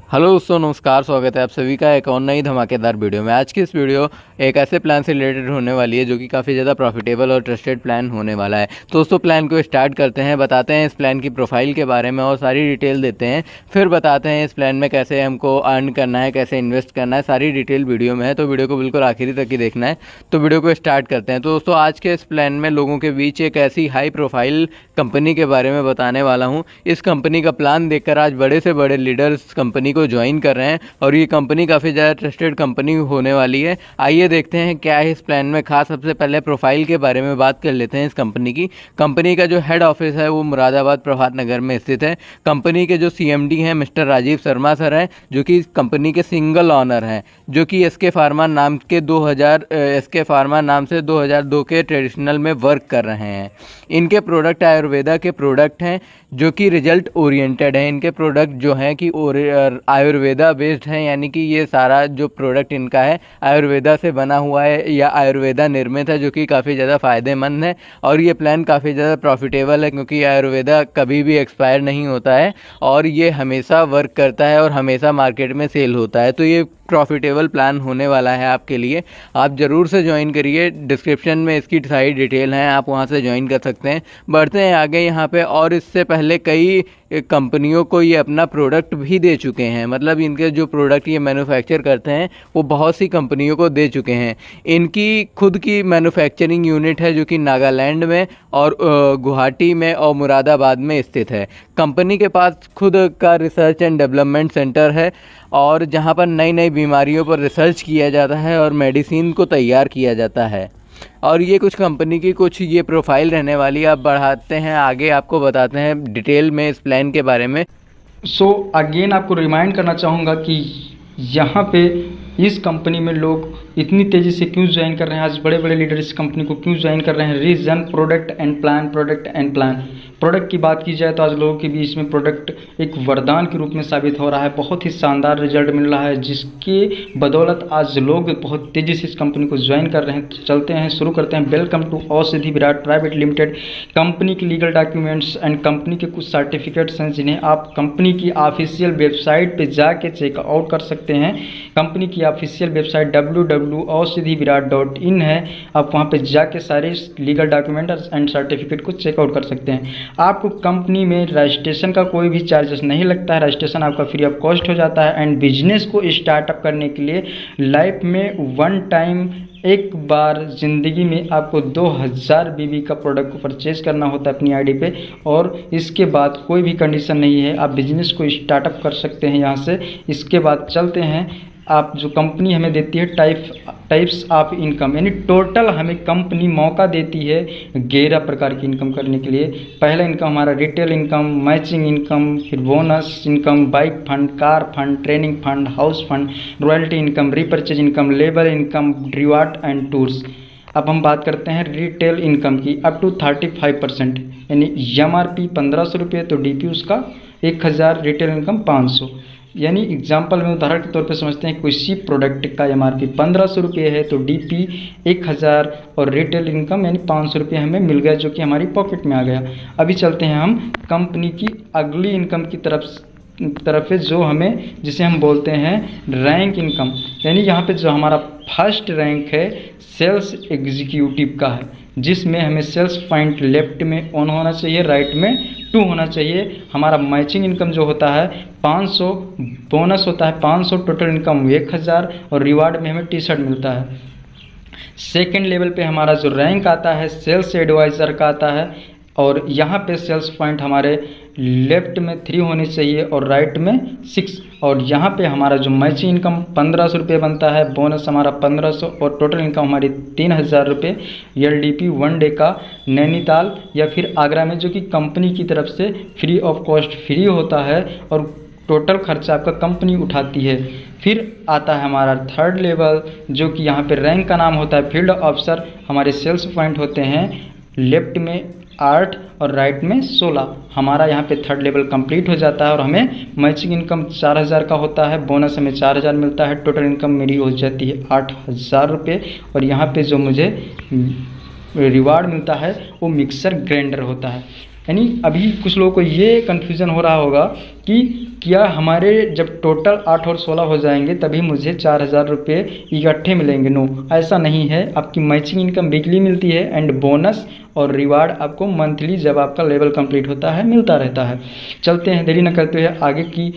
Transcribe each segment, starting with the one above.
Hello दोस्तों, नमस्कार। स्वागत है आप सभी का एक और नई धमाकेदार वीडियो में। आज की इस वीडियो एक ऐसे प्लान से रिलेटेड होने वाली है जो कि काफ़ी ज़्यादा प्रॉफिटेबल और ट्रस्टेड प्लान होने वाला है। तो दोस्तों, प्लान को स्टार्ट करते हैं, बताते हैं इस प्लान की प्रोफाइल के बारे में और सारी डिटेल देते हैं। फिर बताते हैं इस प्लान में कैसे हमको अर्न करना है, कैसे इन्वेस्ट करना है, सारी डिटेल वीडियो में है। तो वीडियो को बिल्कुल आखिरी तक ही देखना है। तो वीडियो को स्टार्ट करते हैं। तो दोस्तों, आज के इस प्लान में लोगों के बीच एक ऐसी हाई प्रोफाइल कंपनी के बारे में बताने वाला हूँ। इस कंपनी का प्लान देखकर आज बड़े से बड़े लीडर्स कंपनी को ज्वाइन कर रहे हैं और ये कंपनी काफ़ी ज़्यादा ट्रस्टेड कंपनी होने वाली है। आइए देखते हैं क्या है इस प्लान में खास। सबसे पहले प्रोफाइल के बारे में बात कर लेते हैं इस कंपनी की। कंपनी का जो हेड ऑफिस है वो मुरादाबाद प्रभात नगर में स्थित है। कंपनी के जो सीएमडी हैं मिस्टर राजीव शर्मा सर हैं, जो कि कंपनी के सिंगल ऑनर हैं, जो कि एसके फार्मा नाम से 2002 के ट्रेडिशनल में वर्क कर रहे हैं। इनके प्रोडक्ट आयुर्वेदा के प्रोडक्ट हैं जो कि रिजल्ट ओरिएंटेड है। इनके प्रोडक्ट जो हैं कि आयुर्वेदा बेस्ड हैं, यानी कि ये सारा जो प्रोडक्ट इनका है आयुर्वेदा से बना हुआ है या आयुर्वेदा निर्मित है, जो कि काफ़ी ज़्यादा फ़ायदेमंद है। और ये प्लान काफ़ी ज़्यादा प्रॉफिटेबल है क्योंकि आयुर्वेदा कभी भी एक्सपायर नहीं होता है और ये हमेशा वर्क करता है और हमेशा मार्केट में सेल होता है। तो ये प्रॉफिटेबल प्लान होने वाला है आपके लिए। आप ज़रूर से ज्वाइन करिए। डिस्क्रिप्शन में इसकी सारी डिटेल हैं, आप वहां से ज्वाइन कर सकते हैं। बढ़ते हैं आगे यहाँ पे। और इससे पहले कई कंपनियों को ये अपना प्रोडक्ट भी दे चुके हैं, मतलब इनके जो प्रोडक्ट ये मैन्युफैक्चर करते हैं वो बहुत सी कंपनियों को दे चुके हैं। इनकी खुद की मैन्युफैक्चरिंग यूनिट है जो कि नागालैंड में और गुवाहाटी में और मुरादाबाद में स्थित है। कंपनी के पास खुद का रिसर्च एंड डेवलपमेंट सेंटर है और जहां पर नई नई बीमारियों पर रिसर्च किया जाता है और मेडिसिन को तैयार किया जाता है। और ये कुछ कंपनी की कुछ ये प्रोफाइल रहने वाली है। अब बढ़ाते हैं आगे, आपको बताते हैं डिटेल में इस प्लान के बारे में। अगेन आपको रिमाइंड करना चाहूँगा कि यहाँ पे इस कंपनी में लोग इतनी तेज़ी से क्यों ज्वाइन कर रहे हैं, आज बड़े बड़े लीडर इस कंपनी को क्यों ज्वाइन कर रहे हैं। Reason product and plan. Product की बात की जाए तो आज लोगों के बीच में प्रोडक्ट एक वरदान के रूप में साबित हो रहा है। बहुत ही शानदार रिजल्ट मिल रहा है जिसके बदौलत आज लोग बहुत तेज़ी से इस कंपनी को ज्वाइन कर रहे हैं। तो चलते हैं, शुरू करते हैं। वेलकम टू औषधि विराट प्राइवेट लिमिटेड। कंपनी की लीगल डॉक्यूमेंट्स एंड कंपनी के कुछ सर्टिफिकेट्स हैं जिन्हें आप कंपनी की ऑफिशियल वेबसाइट पे जाके चेकआउट कर सकते हैं। कंपनी की ऑफिशियल वेबसाइट www.aushidhivirat.in है। आप वहाँ पे जाके सारे लीगल डॉक्यूमेंट्स एंड सर्टिफिकेट को चेकआउट कर सकते हैं। आपको कंपनी में रजिस्ट्रेशन का कोई भी चार्जेस नहीं लगता है। रजिस्ट्रेशन आपका फ्री ऑफ कॉस्ट हो जाता है। एंड बिजनेस को स्टार्टअप करने के लिए लाइफ में वन टाइम एक बार ज़िंदगी में आपको 2000 बीबी का प्रोडक्ट को परचेज करना होता है अपनी आईडी पे, और इसके बाद कोई भी कंडीशन नहीं है। आप बिजनेस को स्टार्टअप कर सकते हैं यहाँ से। इसके बाद चलते हैं, आप जो कंपनी हमें देती है टाइप्स ऑफ इनकम, यानी टोटल हमें कंपनी मौका देती है 11 प्रकार की इनकम करने के लिए। पहला इनकम हमारा रिटेल इनकम, मैचिंग इनकम, फिर bonus income, bike fund, car fund, training fund, house fund, royalty income, repurchase income, labour income, reward and tours. अब हम बात करते हैं रिटेल इनकम की। अप टू 35%, यानी MRP 1500 रुपये तो DP उसका 1000, रिटेल इनकम 500। यानी एग्जाम्पल में उदाहरण के तौर पे समझते हैं, किसी प्रोडक्ट का MRP 1500 रुपये है तो DP 1000 और रिटेल इनकम यानी 500 रुपये हमें मिल गया, जो कि हमारी पॉकेट में आ गया। अभी चलते हैं हम कंपनी की अगली इनकम की तरफ है, जो हमें जिसे हम बोलते हैं रैंक इनकम। यानी यहाँ पे जो हमारा फर्स्ट रैंक है सेल्स एग्जीक्यूटिव का है, जिसमें हमें सेल्स पॉइंट लेफ्ट में ऑन होना चाहिए, राइट में 2 होना चाहिए। हमारा मैचिंग इनकम जो होता है 500, बोनस होता है 500, टोटल इनकम 1000 और रिवार्ड में हमें T-शर्ट मिलता है। सेकेंड लेवल पे हमारा जो रैंक आता है सेल्स एडवाइज़र का आता है, और यहाँ पे सेल्स पॉइंट हमारे लेफ्ट में 3 होनी चाहिए और राइट में 6। और यहाँ पे हमारा जो मैचिंग इनकम 1500 रुपये बनता है, बोनस हमारा 1500 और टोटल इनकम हमारी 3000 रुपये। LDP 1 डे का नैनीताल या फिर आगरा में, जो कि कंपनी की तरफ से फ्री ऑफ कॉस्ट फ्री होता है और टोटल खर्चा आपका कंपनी उठाती है। फिर आता है हमारा थर्ड लेवल, जो कि यहाँ पे रैंक का नाम होता है फील्ड ऑफिसर। हमारे सेल्स पॉइंट होते हैं लेफ्ट में 8 और राइट में 16। हमारा यहाँ पे थर्ड लेवल कंप्लीट हो जाता है और हमें मैचिंग इनकम 4000 का होता है, बोनस हमें 4000 मिलता है, टोटल इनकम मेरी हो जाती है 8000 रुपये। और यहाँ पे जो मुझे रिवार्ड मिलता है वो मिक्सर ग्राइंडर होता है। यानी अभी कुछ लोगों को ये कन्फ्यूज़न हो रहा होगा कि क्या हमारे जब टोटल 8 और 16 हो जाएंगे तभी मुझे 4,000 रुपये इकट्ठे मिलेंगे। नो, ऐसा नहीं है। आपकी मैचिंग इनकम वीकली मिलती है एंड बोनस और रिवार्ड आपको मंथली जब आपका लेवल कंप्लीट होता है मिलता रहता है। चलते हैं, देरी न करते हुए आगे की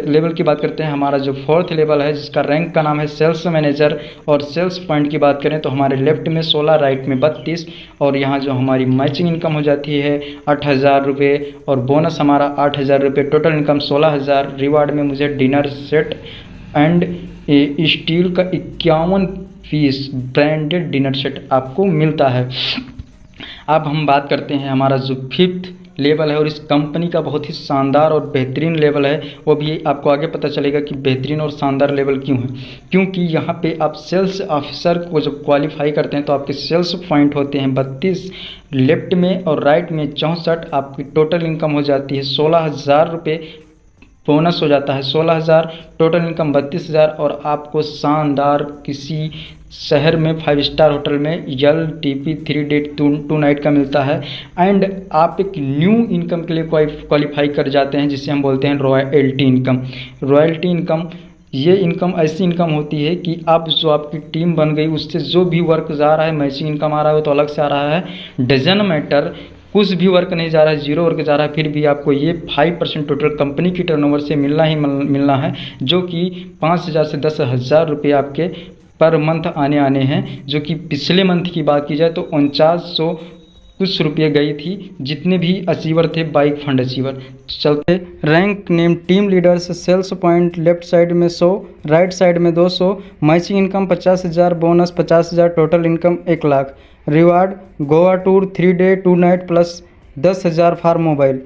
लेवल की बात करते हैं। हमारा जो 4th लेवल है जिसका रैंक का नाम है सेल्स मैनेजर, और सेल्स पॉइंट की बात करें तो हमारे लेफ्ट में 16, राइट में 32, और यहाँ जो हमारी मैचिंग इनकम हो जाती है 8,000 रुपये, और बोनस हमारा 8,000 रुपये, टोटल इनकम 16,000। रिवार्ड में मुझे डिनर सेट एंड स्टील का 51 पीस ब्रांडेड डिनर सेट आपको मिलता है। अब हम बात करते हैं हमारा जो 5th लेवल है, और इस कंपनी का बहुत ही शानदार और बेहतरीन लेवल है। वो भी आपको आगे पता चलेगा कि बेहतरीन और शानदार लेवल क्यों है। क्योंकि यहाँ पे आप सेल्स ऑफिसर को जब क्वालिफाई करते हैं तो आपके सेल्स पॉइंट होते हैं 32, लेफ्ट में और राइट में 64। आपकी टोटल इनकम हो जाती है 16,000 रुपये, बोनस हो जाता है 16,000, टोटल इनकम 32,000, और आपको शानदार किसी शहर में 5 स्टार होटल में LTP 3 डे 2 नाइट का मिलता है। एंड आप एक न्यू इनकम के लिए क्वालिफाई कर जाते हैं जिसे हम बोलते हैं रॉयल्टी इनकम। रॉयल्टी इनकम, ये इनकम ऐसी इनकम होती है कि आप जो आपकी टीम बन गई उससे जो भी वर्क जा रहा है, मैचिंग इनकम आ रहा है वो तो अलग से आ रहा है, डजन मैटर कुछ भी वर्क नहीं जा रहा है, 0 वर्क जा रहा है, फिर भी आपको ये 5% टोटल कंपनी की टर्नओवर से मिलना ही मिलना है, जो कि 5,000 से 10,000 रुपये आपके पर मंथ आने हैं। जो कि पिछले मंथ की बात की जाए तो 4900 कुछ रुपये गई थी, जितने भी अचीवर थे बाइक फंड अचीवर। चलते rank name team leaders, sales point left side में 100, राइट साइड में 200, matching income 50,000, bonus 50,000, total income 1 lakh. Reward Goa tour 3 day 2 night plus 10,000 for mobile.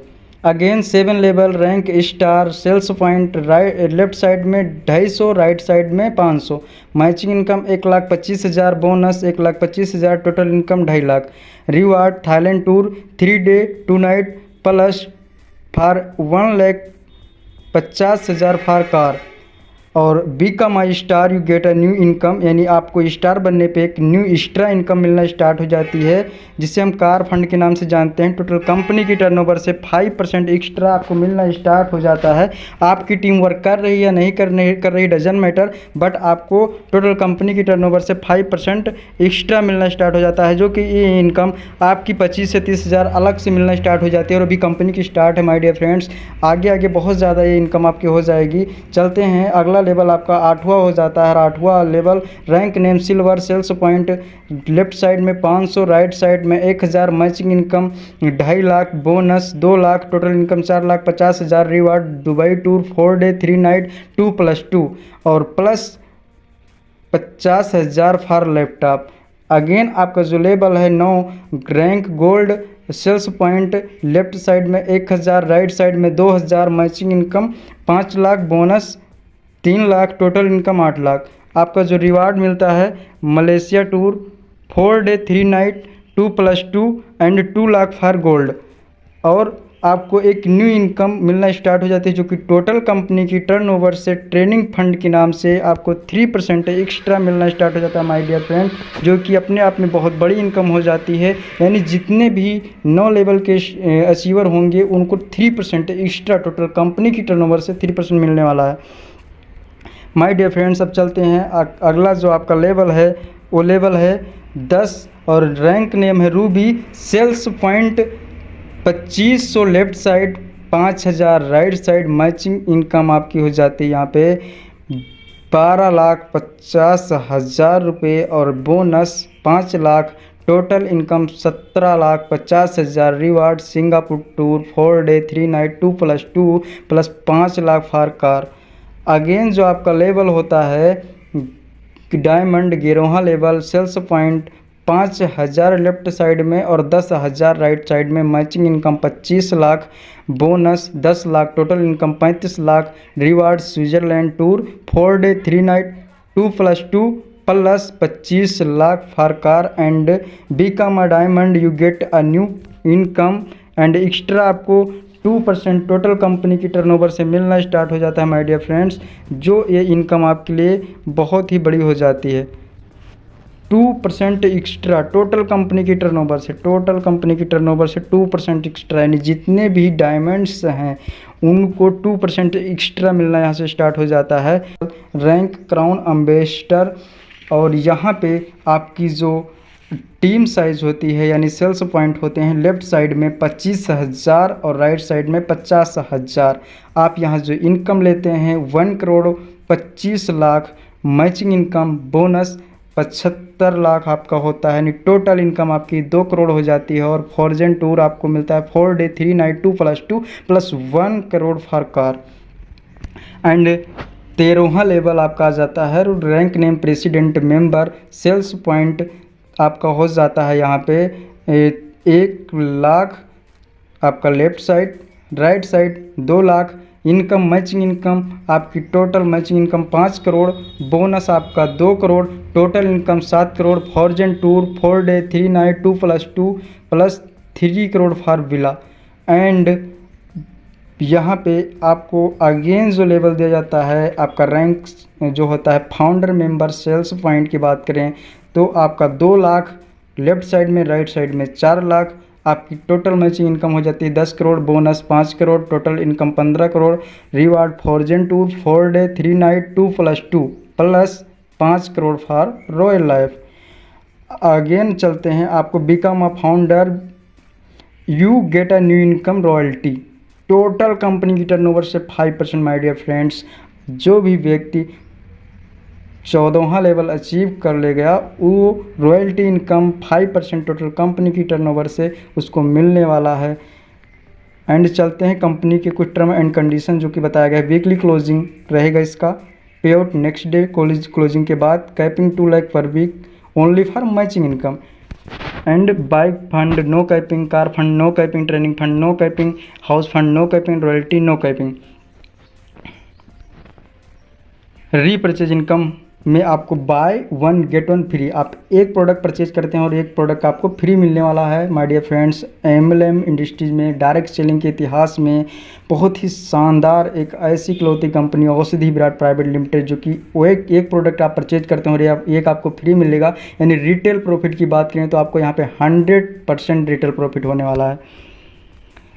Again 7 level rank star, sales point right left side में 250, right side में 500, matching income 1,25,000, bonus 1,25,000, total income 2.5 lakh. Reward Thailand tour 3 day 2 night plus for 1,50,000 for car. और become my star you get a new income, यानी आपको star बनने पे एक new extra income मिलना start हो जाती है, जिसे हम कार फंड के नाम से जानते हैं। टोटल कंपनी की टर्नओवर से 5% एक्स्ट्रा आपको मिलना स्टार्ट हो जाता है। आपकी टीम वर्क कर रही है नहीं कर रही डजन मैटर, बट आपको टोटल कंपनी की टर्नओवर से 5% एक्स्ट्रा मिलना स्टार्ट हो जाता है, जो कि ये इनकम आपकी 25 से 30,000 अलग से मिलना स्टार्ट हो जाती है। और अभी कंपनी की स्टार्ट है माय डियर फ्रेंड्स, आगे बहुत ज़्यादा ये इनकम आपकी हो जाएगी। चलते हैं, अगला लेवल आपका 8वां हो जाता है। 8वां level rank name silver, sales point left side में 500, राइट साइड में 1,000, matching income 2.5 lakh, bonus 2 lakh, total income 4,50,000। Reward Dubai tour 4 day 3 night 2+2 और प्लस 50,000 फॉर लैपटॉप। अगेन आपका जो लेवल है 9 rank gold, sales point left side में 1,000, राइट साइड में 2,000, matching income 5 lakh, bonus 3 lakh, total income 8 lakh. आपका जो रिवार्ड मिलता है Malaysia tour 4 day 3 night 2+2 and 2 lakh for gold. और आपको एक न्यू इनकम मिलना स्टार्ट हो जाती है, जो कि टोटल कंपनी की टर्नओवर से ट्रेनिंग फंड के नाम से आपको 3% एक्स्ट्रा मिलना स्टार्ट हो जाता है माय डियर फ्रेंड, जो कि अपने आप में बहुत बड़ी इनकम हो जाती है। यानी जितने भी 9 लेवल के अचीवर होंगे उनको 3% एक्स्ट्रा टोटल कंपनी की टर्नओवर से 3% मिलने वाला है माय डियर फ्रेंड्स। अब चलते हैं, अगला जो आपका लेवल है वो लेवल है 10 और रैंक नेम है ruby, sales point 2500 left side, 5,000 right side, matching income आपकी हो जाती है यहाँ पे 12,50,000 रुपये और bonus 5 lakh, total income 17,50,000। Reward Singapore tour 4 day 3 night 2+2 plus 5 lakh for car. Again जो आपका लेवल होता है डायमंड गिरोहा level, sales point 5,000 left side में और 10,000 राइट साइड में, matching income 25 lakh, bonus 10 lakh, total income 35 lakh. Reward Switzerland tour 4 day 3 night 2+2 plus 25 lakh for car and become a diamond you get a new income and extra आपको 2% total company की turnover से मिलना start हो जाता है माय डियर फ्रेंड्स, जो ये income आपके लिए बहुत ही बड़ी हो जाती है। 2% एक्स्ट्रा टोटल कंपनी की टर्नओवर से 2% एक्स्ट्रा, यानी जितने भी डायमंड्स हैं उनको 2% एक्स्ट्रा मिलना यहाँ से स्टार्ट हो जाता है। रैंक क्राउन एम्बेसडर, और यहाँ पे आपकी जो टीम साइज होती है यानी सेल्स पॉइंट होते हैं, लेफ्ट साइड में 25,000 और राइट साइड में 50,000। आप यहाँ जो इनकम लेते हैं 1,25,00,000, मैचिंग इनकम बोनस 75 लाख आपका होता है, यानी टोटल इनकम आपकी 2 करोड़ हो जाती है। और फॉर्जन टूर आपको मिलता है 4 day 3 night 2+2 plus 1 crore for car. And 13वां लेवल आपका आ जाता है rank name president member. Sales point आपका हो जाता है यहाँ पे 1 लाख आपका left side, right side 2 lakh. Income matching income आपकी total matching income 5 crore, bonus आपका 2 crore, total income 7 crore. Foreign tour 4 day 3 night 2+2 plus 3 crore for villa. And यहाँ पे आपको अगेन जो लेवल दिया जाता है आपका रैंक जो होता है फाउंडर मेंबर। सेल्स पॉइंट की बात करें तो आपका 2 लाख लेफ्ट साइड में, राइट साइड में 4 लाख। आपकी टोटल मैचिंग इनकम हो जाती है 10 crore, bonus 5 crore, total income 15 crore. Reward foreign tour 4 day 3 night 2+2 plus 5 crore for royal life. Again चलते हैं, आपको become a founder, you get a new income royalty. Total company की टर्नओवर से 5% माय डियर फ्रेंड्स। जो भी व्यक्ति 14वां लेवल अचीव कर ले गया वो रॉयल्टी इनकम 5% टोटल कंपनी की टर्नओवर से उसको मिलने वाला है। एंड चलते हैं कंपनी के कुछ टर्म एंड कंडीशन जो कि बताया गया है। वीकली क्लोजिंग रहेगा इसका, पे आउट नेक्स्ट डे क्लोजिंग के बाद, capping 2 lakh per week only for matching income. And bike fund no capping, car fund no capping, training fund no capping, house fund no capping, royalty no capping. Repurchase income में आपको bye 1 gate 1 free, आप एक product purchase करते हैं और एक product आपको free मिलने वाला है। My dear friends, MLM industries में डायरेक्ट सेलिंग के इतिहास में बहुत ही शानदार एक ऐसी क्लोथिंग कंपनी औषधि विराट प्राइवेट लिमिटेड, जो कि वो एक प्रोडक्ट आप परचेज करते हैं और एक आपको फ्री मिलेगा। यानी रिटेल प्रॉफिट की बात करें तो आपको यहाँ पे 100% रिटेल प्रॉफिट होने वाला है।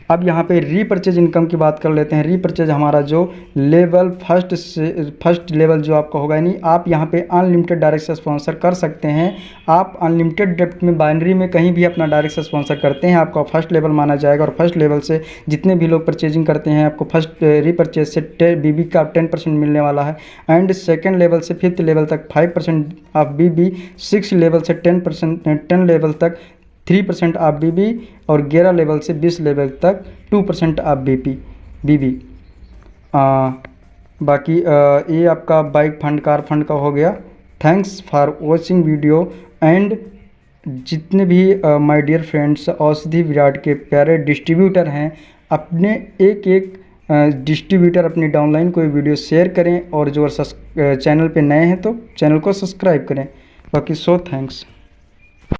अब यहाँ पे रीपरचेज इनकम की बात कर लेते हैं। रीपरचेज हमारा जो लेवल फर्स्ट लेवल जो आपका होगा, यानी आप यहाँ पे अनलिमिटेड डायरेक्ट से स्पॉन्सर कर सकते हैं। आप अनलिमिटेड डेप्थ में बाइनरी में कहीं भी अपना डायरेक्ट से स्पॉन्सर करते हैं आपका फर्स्ट लेवल माना जाएगा। और फर्स्ट लेवल से जितने भी लोग परचेजिंग करते हैं आपको फर्स्ट रीपरचेज से BB का 10% मिलने वाला है। एंड सेकेंड लेवल से 5th लेवल तक 5% ऑफ BB, 6 लेवल से 10 लेवल तक 3% आप BB, और 11 लेवल से 20 लेवल तक 2% आप BB। बाकी ये आपका बाइक फंड, कार फंड का हो गया। Thanks for watching video. And जितने भी माय डियर फ्रेंड्स औषधि विराट के प्यारे डिस्ट्रीब्यूटर हैं, अपने एक डिस्ट्रीब्यूटर अपनी डाउनलाइन को वीडियो शेयर करें, और जो चैनल पे नए हैं तो चैनल को सब्सक्राइब करें। बाकी थैंक्स।